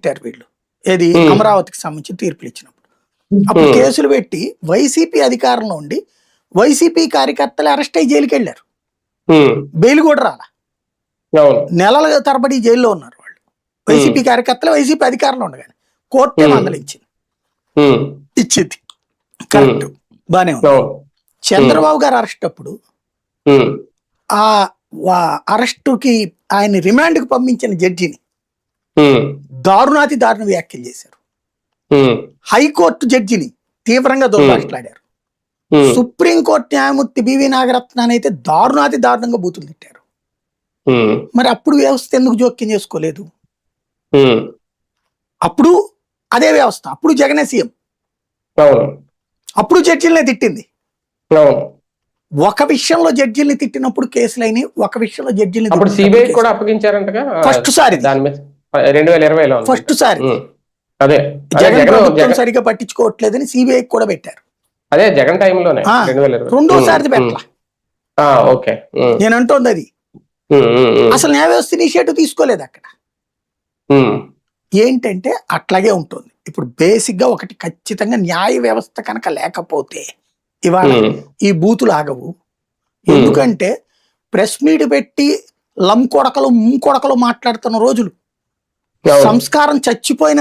పెట్టారు వీళ్ళు, ఏది అమరావతికి సంబంధించి తీర్పులు ఇచ్చినప్పుడు. అప్పుడు కేసులు పెట్టి వైసీపీ అధికారంలో ఉండి వైసీపీ కార్యకర్తలు అరెస్ట్ అయ్యి జైలుకి వెళ్ళారు. బెయిల్ కూడా రాలా, నెలల తరబడి జైల్లో ఉన్నారు వాళ్ళు. వైసీపీ కార్యకర్తలు వైసీపీ అధికారంలో ఉండగానే కోర్టే మందలించింది, ఇచ్చింది కరెక్ట్, బానే ఉంది. చంద్రబాబు గారు అరెస్ట్ అప్పుడు ఆ అరెస్టుకి ఆయన రిమాండ్కి పంపించిన జడ్జిని దారుణాతి దారుణ వ్యాఖ్యలు చేశారు. హైకోర్టు జడ్జిని తీవ్రంగా దుర్భాషలాడారు. సుప్రీంకోర్టు న్యాయమూర్తి బివి నాగరత్నాన్ని అయితే దారుణాతి దారుణంగా బూతులు తిట్టారు. మరి అప్పుడు వ్యవస్థ ఎందుకు జోక్యం చేసుకోలేదు? అప్పుడు అదే వ్యవస్థ, అప్పుడు జగనే సీఎం, అప్పుడు జడ్జిలనే తిట్టింది. ఒక విషయంలో జడ్జిల్ని తిట్టినప్పుడు కేసులైన, ఒక విషయంలో జడ్జిల్ని కూడా అప్పగించారంటగా ఫస్ట్ సారి, 2020లో ఫస్ట్ సారి అదే జగన్ ప్రభుత్వం సరిగా పట్టించుకోవట్లేదని సిబిఐ కూడా పెట్టారు. అదే జగన్ టైంలోనే రెండోసారి పెట్టలా. నేను అంటోంది అది. అసలు న్యాయ వ్యవస్థ ఇనిషియేటివ్ తీసుకోలేదు అక్కడ. ఏంటంటే అట్లాగే ఉంటుంది. ఇప్పుడు బేసిక్ గా ఒకటి ఖచ్చితంగా న్యాయ వ్యవస్థ కనుక లేకపోతే ఇవాళ ఈ బూతులు ఆగవు. ఎందుకంటే ప్రెస్ మీట్ పెట్టి లం కొడకలు ముం కొడకలు మాట్లాడుతున్న రోజులు, సంస్కారం చచ్చిపోయిన